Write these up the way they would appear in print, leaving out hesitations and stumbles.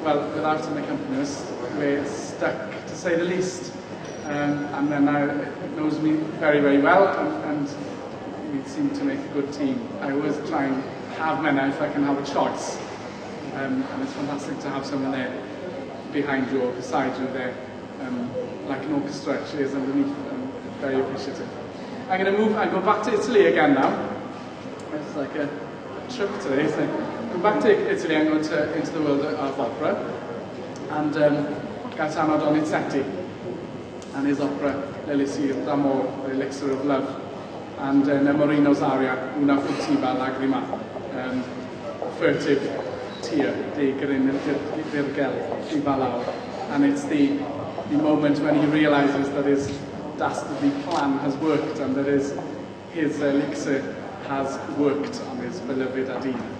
well, without an accompanist, we're stuck, to say the least. And then now it knows me very, very well, and we seem to make a good team. I always try and have men if I can have a choice. And it's fantastic to have someone there behind you or beside you there, like an orchestra actually is underneath. I'm very appreciative. I'm going to move and go back to Italy again now. It's like a trip today, isn't it? Go back to Italy and go into the world of opera. And Gaetano Donizetti and his opera L'Elisir d'Amor, the Elixir of Love, and Nemorino's aria Una furtiva lagrima, furtive tear, de grin dirgel di balawr. And it's the moment when he realizes that his dastardly plan has worked and that his elixir has worked on his beloved Adina.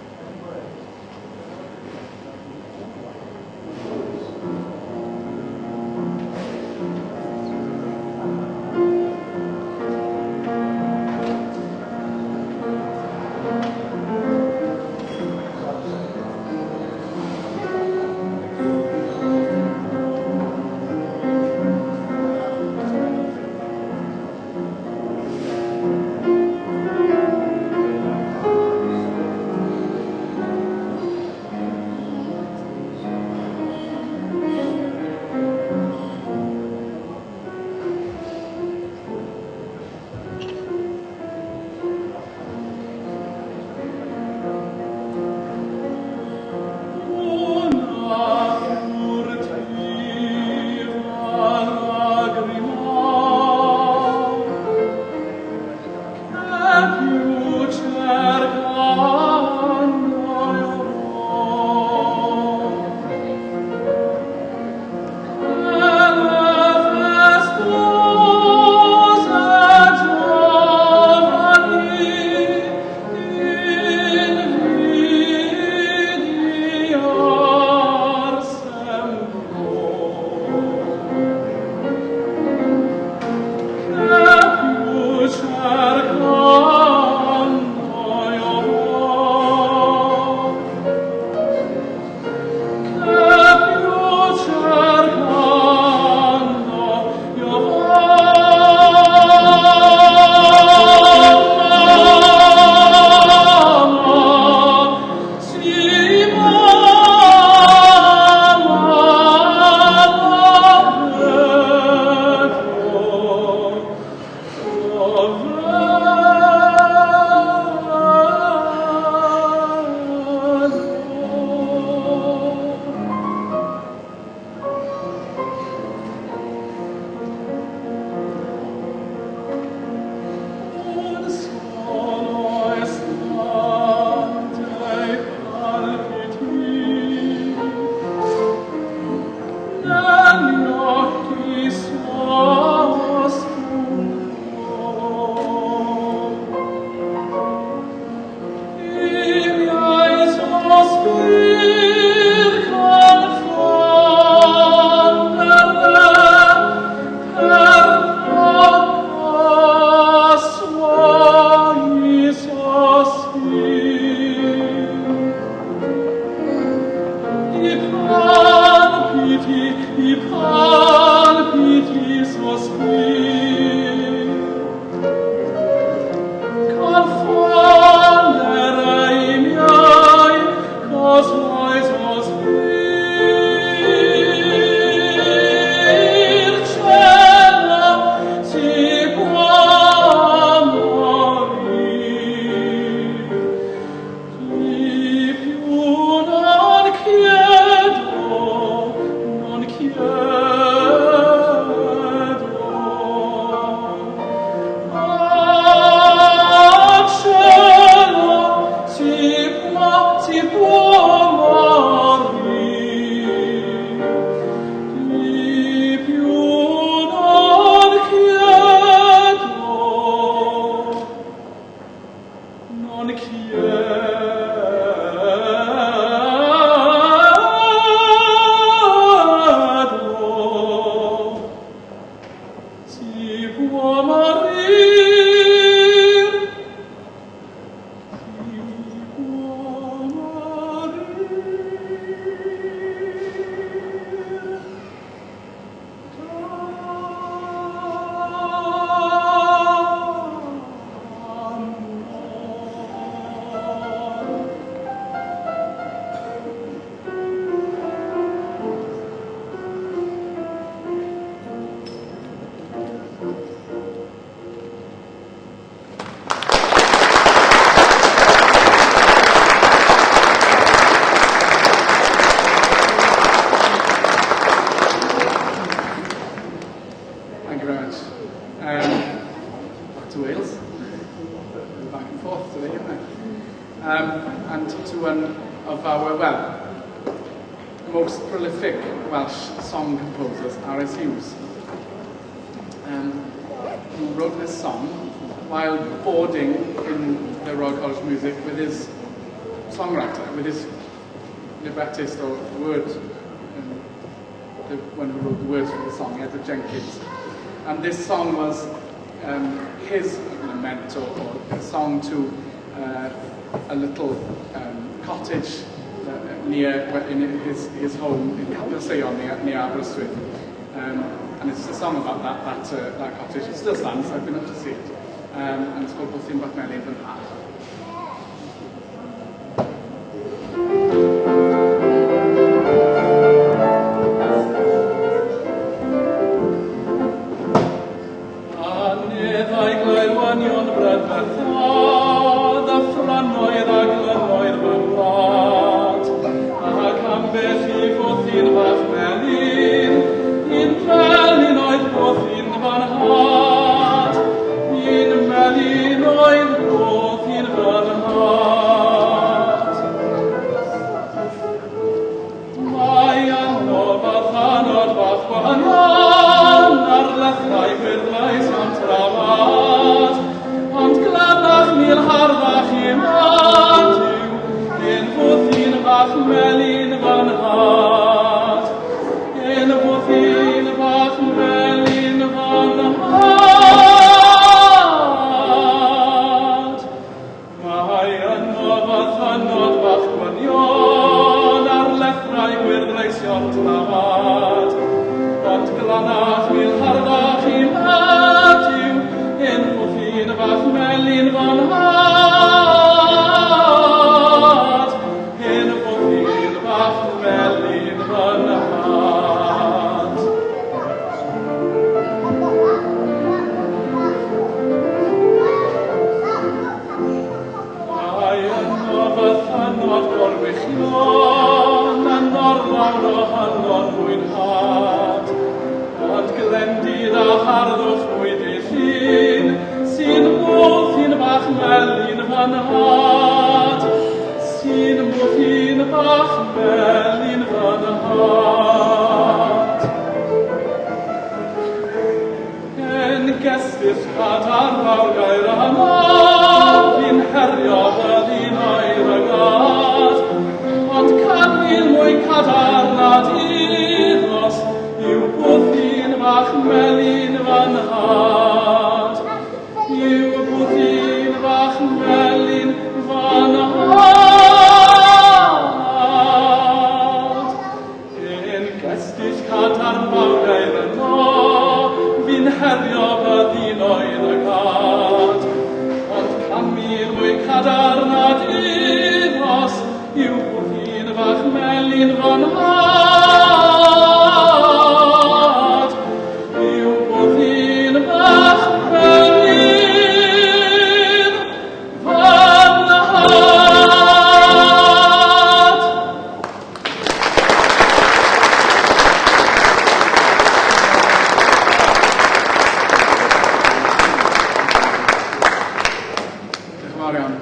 Non chiedo most prolific Welsh song composers, R.S. Hughes, who wrote this song while boarding in the Royal College of Music with his songwriter, with his librettist or word, the one who wrote the words for the song, Edward Jenkins. And this song was his lament or a song to a little cottage near his home in Canolfan near Aberystwyth. And it's a song about that cottage. It still stands, I've been up to see it. And it's called Bwthyn Bach Melin Fy Nhad.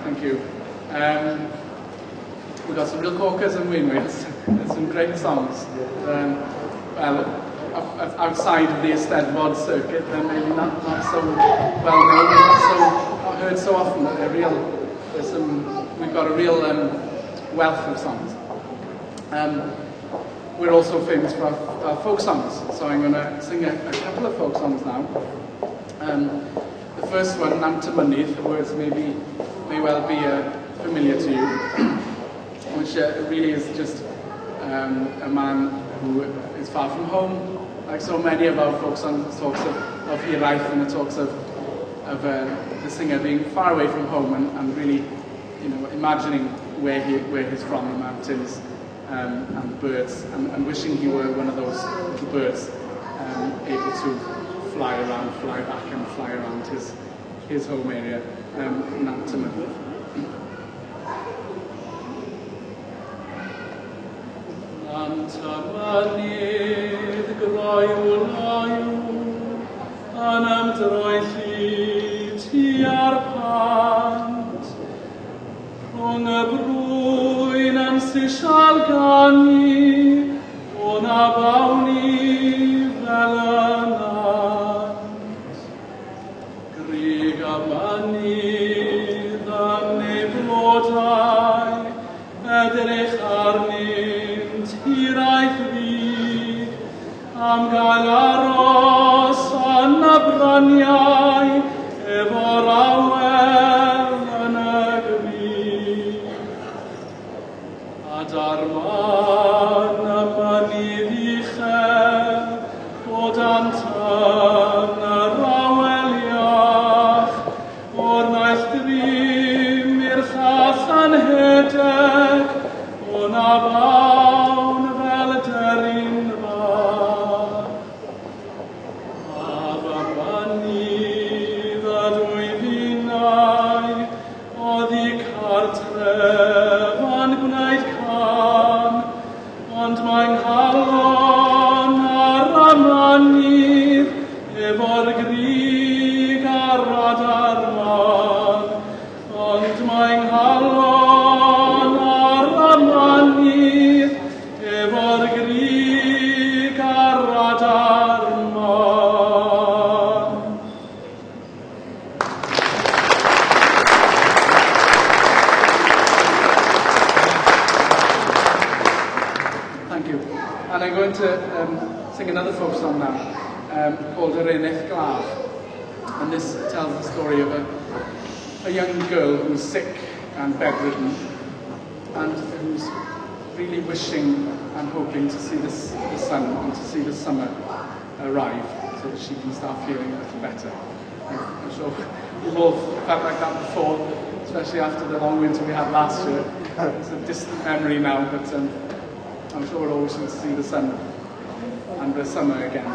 Thank you. We've got some real corkers and windmills. There's some great songs. Well, outside of the Eisteddfod circuit, they're maybe not so well known, not heard so often, but they're real. We've got a real wealth of songs. We're also famous for our folk songs, so I'm going to sing a couple of folk songs now. The first one, Nant y Mynydd, the words may well be familiar to you, which really is just a man who is far from home. Like so many of our folk songs, talks of Rhif, and it talks of the singer being far away from home and really, imagining where he's from, the mountains and the birds, and wishing he were one of those little birds, able to fly back and fly around his home area, Nant y Mynydd. Nant y Mynydd groew loew, yn ymdroelli tua'r pant, rhwng y brwyn yn sisial gani, And I'm going to sing another folk song now called Rhif. And this tells the story of a young girl who's sick and bedridden and who's really wishing and hoping to see the sun and to see the summer arrive so that she can start feeling a little better. I'm sure we've all felt like that before, especially after the long winter we had last year. It's a distant memory now, but I'm sure we're all wishing to see the sun and the summer again.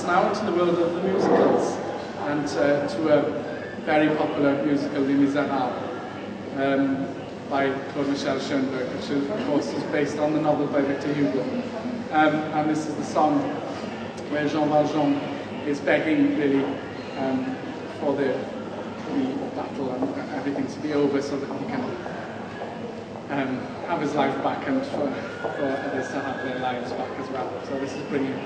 now into the world of the musicals, and to a very popular musical, Les Miserables, by Claude Michel Schoenberg, which of course is based on the novel by Victor Hugo. And this is the song where Jean Valjean is begging really for the battle and everything to be over so that he can have his life back and for others to have their lives back as well. So this is brilliant.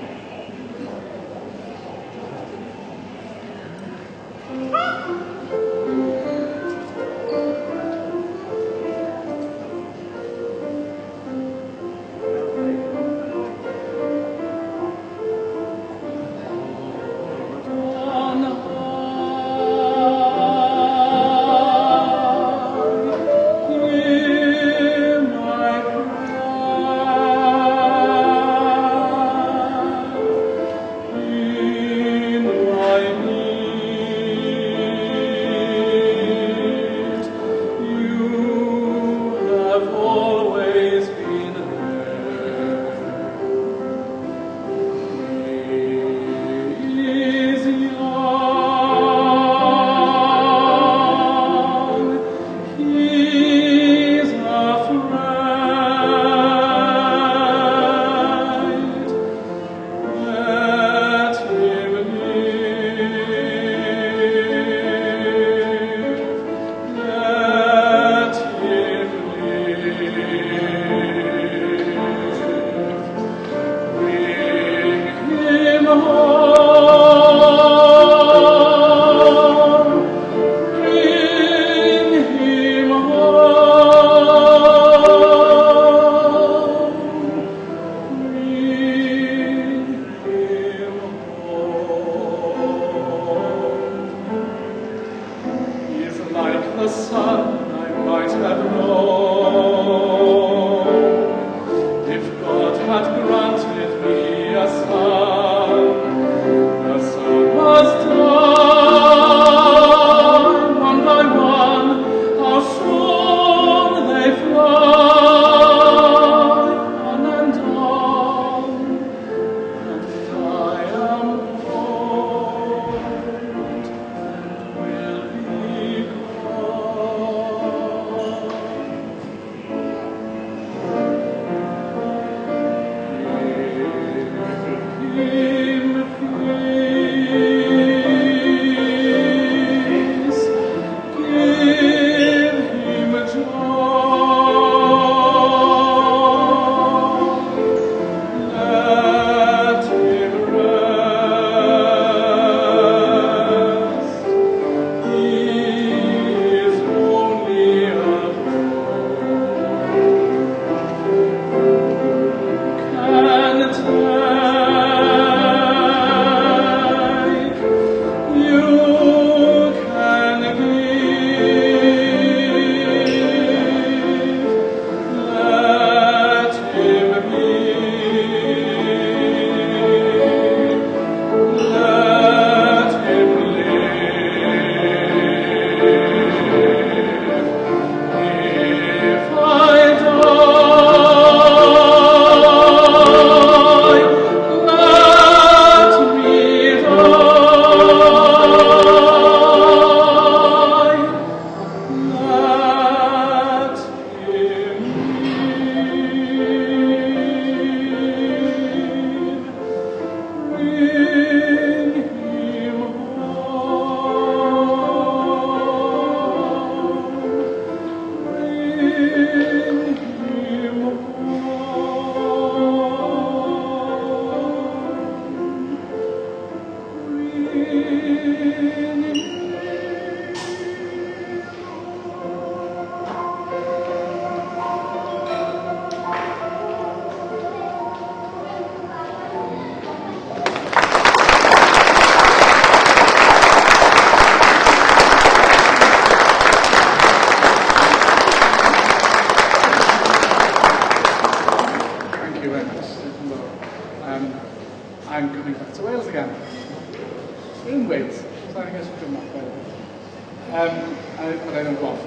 But I don't go off.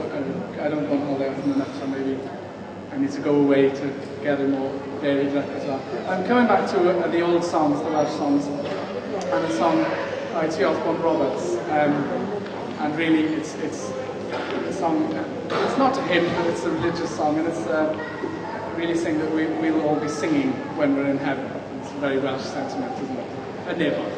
I don't go on holiday often enough, so maybe I need to go away to get a more varied repertoire. I'm coming back to the old songs, the Welsh songs. and a song by Ffôn Roberts. And really, it's a song, it's not a hymn, but it's a religious song, and it's really saying that we'll all be singing when we're in heaven. It's a very Welsh sentiment, isn't it? A nibble.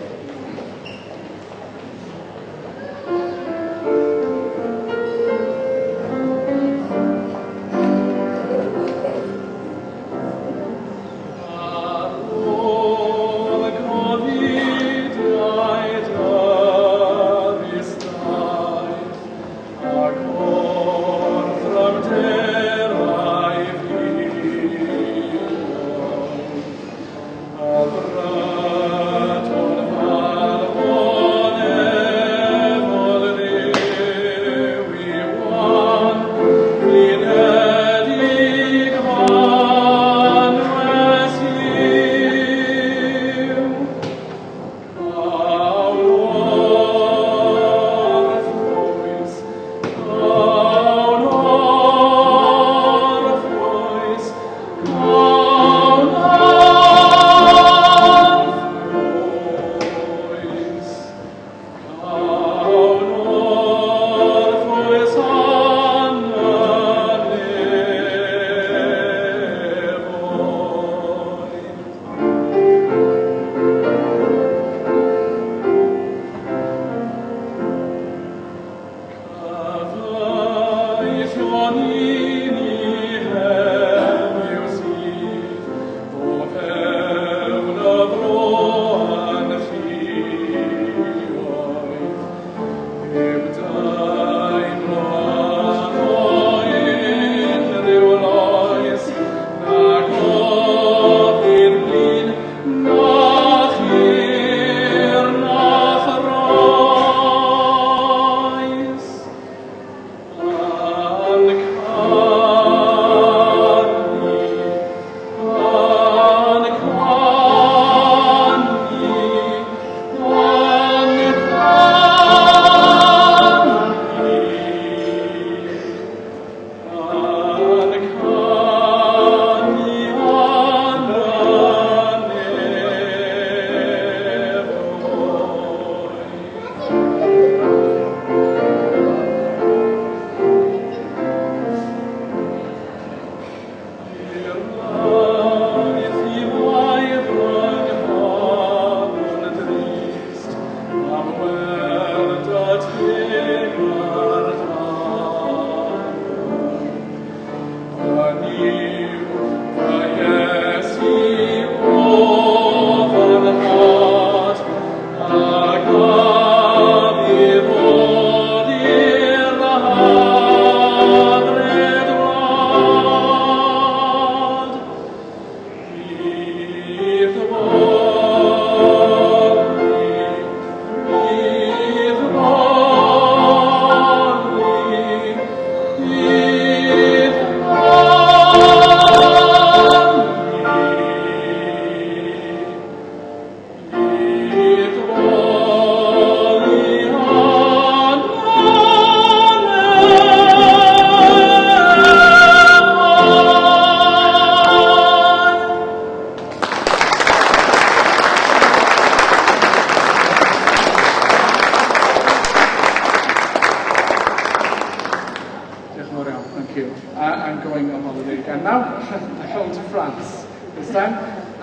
I'm going on holiday again now. I'm going to France this time,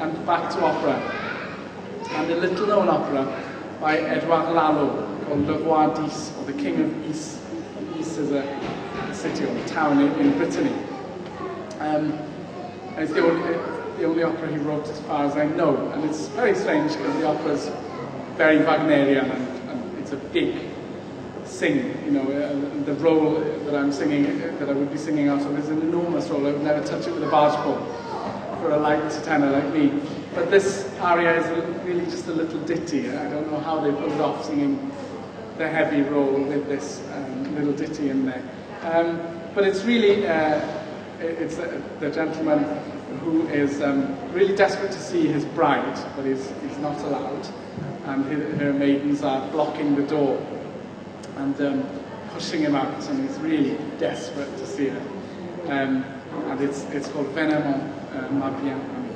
and back to opera. And a little known opera by Edouard Lalo called Le Roi d'Ys, or the King of Ys. Ys is a city or a town in Brittany. It's the only opera he wrote as far as I know, and it's very strange because the opera's very Wagnerian and it's a big sing, you know, the role that I'm singing, that I would be singing out of is an enormous role. I would never touch it with a barge pole for a light tenor like me. But this aria is really just a little ditty. I don't know how they pulled it off singing the heavy role with this little ditty in there. But it's really, it's the gentleman who is really desperate to see his bride, but he's not allowed. And her maidens are blocking the door and pushing him out, and he's really desperate to see her. And it's called Venement ma bien amie.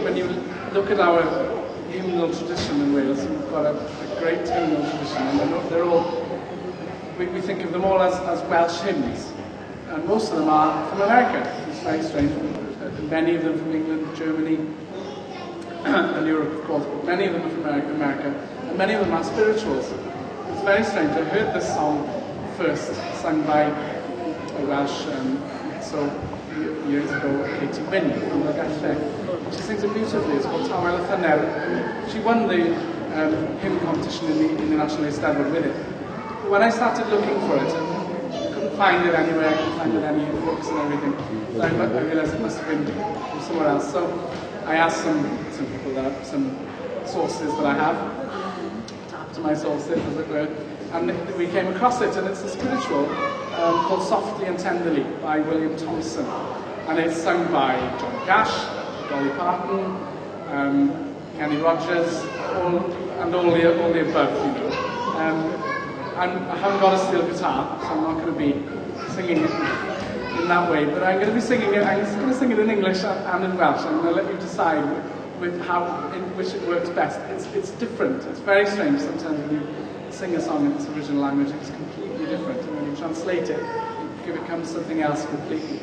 When you look at our hymnal tradition in Wales, we've got a great hymnal tradition, and they're all, we think of them all as Welsh hymns, and most of them are from America. It's very strange. Many of them from England, Germany, and Europe, of course, but many of them are from America, and many of them are spirituals. It's very strange. I heard this song first sung by a Welsh years ago, Katie Wynn from the Cardiff Bay. She sings it beautifully. It's called Tawel y Ffôn. She won the hymn competition in the National Eisteddfod with it. But when I started looking for it, I couldn't find it anywhere. I couldn't find it in any books and everything. So I realised it must have been from somewhere else. So I asked some people that some sources that I have, tapped to my sources, as it were, and we came across it, and it's a spiritual called Softly and Tenderly by William Thompson, and it's sung by John Cash, Dolly Parton, Kenny Rogers, all the above, you know. And I haven't got a steel guitar, so I'm not going to be singing it in that way, but I'm going to be singing it. I'm just going to sing it in English and in Welsh. I'm going to let you decide in which it works best. It's different. It's very strange sometimes when you sing a song in its original language. It's completely different, and when you translate it, it becomes something else completely.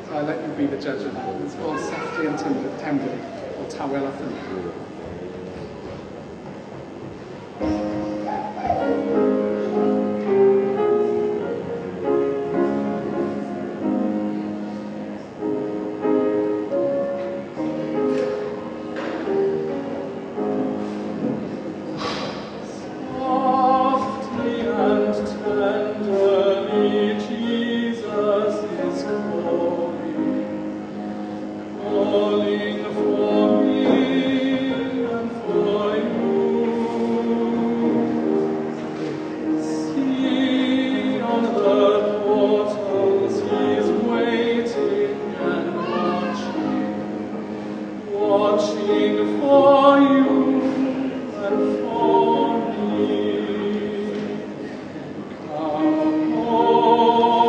So I'll let you be the judge of that. It's called Softly and Tenderly, or Tawel y Ffôn. Oh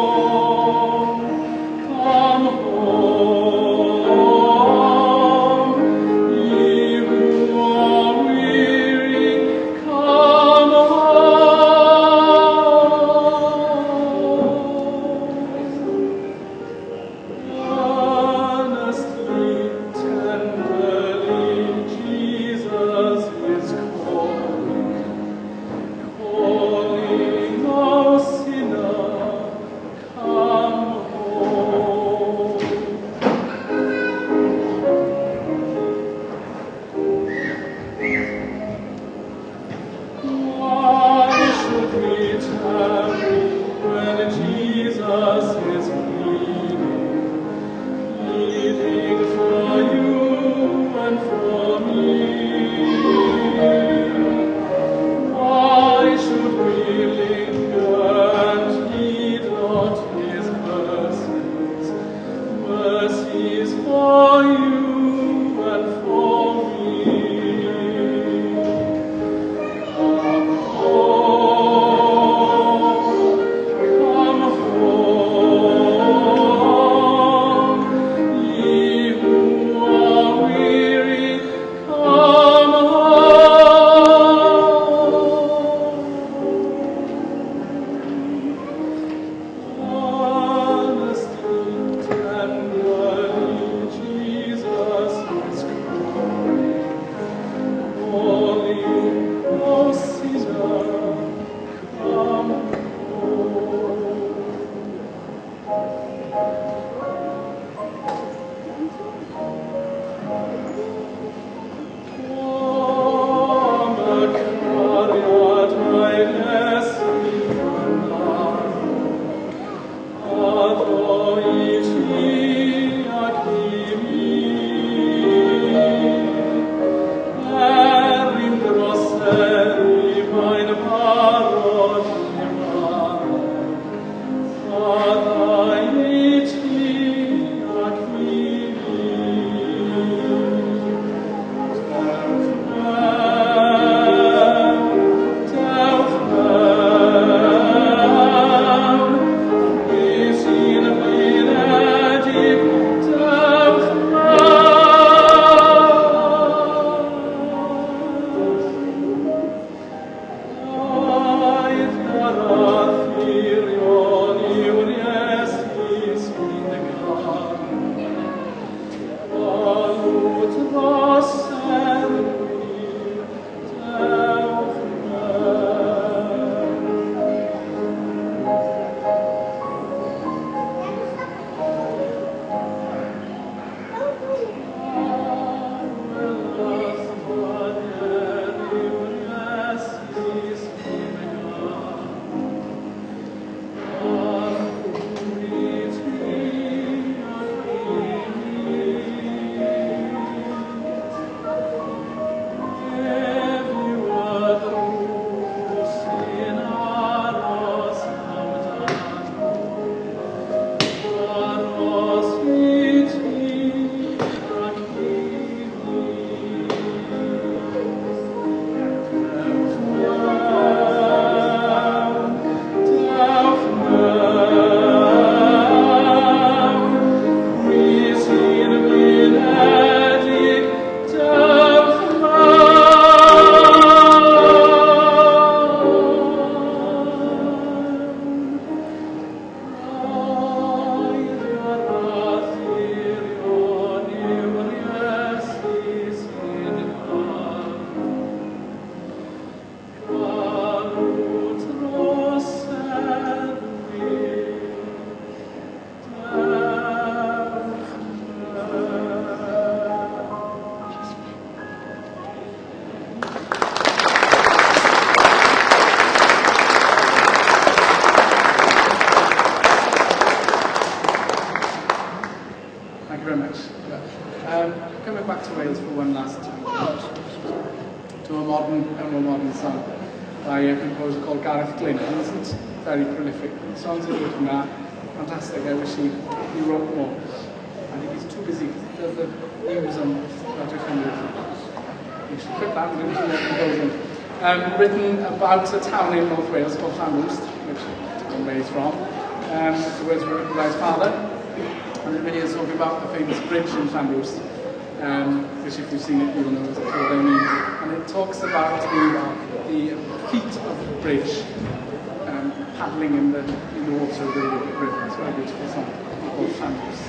back to Wales for one last time, to a more modern song by a composer called Gareth Glyn. He isn't very prolific. The songs he's written are fantastic. I wish he wrote more. I think he's too busy. He does the news on Roger Cymru. You should quit that and do some more composing. Written about a town in North Wales called Llanrwst, which I'm raised from. The words were written by his father, and it really is talking about the famous bridge in Llanrwst, which if you've seen it, you'll know what I mean. And it talks about the feet of the bridge paddling in the water of the river. It's a very beautiful song called Llanrwst.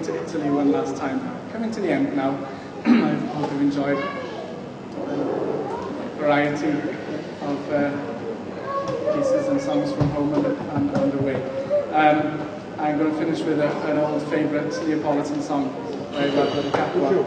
Italy one last time. Coming to the end now, I hope you've enjoyed a variety of pieces and songs from home and away. I'm going to finish with an old favourite Neapolitan song by Rhif.